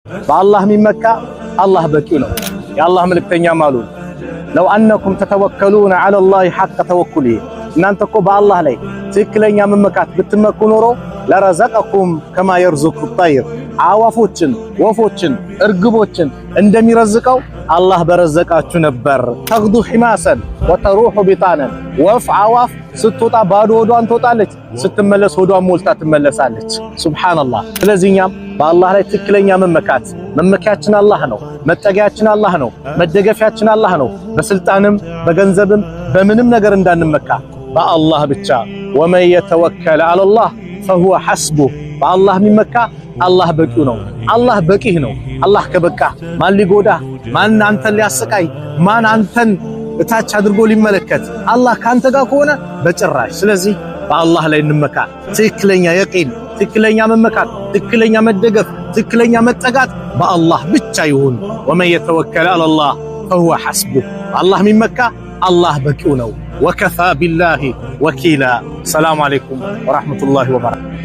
بالله من مكة الله بكينا يا الله ملك تنيامالون لو أنكم تتوكلون على الله حق توكله إن أنتكم بالله لي تكلين يا من مكة بتمكنورو لرزقكم كما يرزق الطير عوافوتشن وفوتشن ارقبوتشن عندما يرزقوا الله برزقاتشو نبر تغدو حماسا وتروح بطانا وف عواف ستوطا بادو ودوان توطالج ستملس ودوان مولتا تملسالج سبحان الله لذينيام بالله ላይ ትክክለኛ መመካችን አላህ ነው መጠጊያችን አላህ ነው መደገፊያችን አላህ ነው በስልጣንም በገንዘብም በምንም ነገር እንዳንመካ በአላህ ብቻ ومن يتوكل على الله فهو حسبه በአላህ የሚመካ አላህ በቂው ነው አላህ በቂህ ነው አላህ ከበቃ ማን ሊጎዳ ማን አንተን ሊያሰቃይ ማን አንተን እታች አድርጎ ሊመለከት አላህ ካንተ ጋር ከሆነ በጭራሽ ስለዚህ በአላህ ላይ እንመካ ትክክለኛ የቂን ትክክለኛ መመካት ትክክለኛ መደገፍ ትክክለኛ መጠጋት በአላህ ብቻ ይሁን ومن يتوكل على الله فهو حسبه الله من مكة الله بكيو ነው وكفى بالله وكيلا السلام عليكم ورحمة الله وبركاته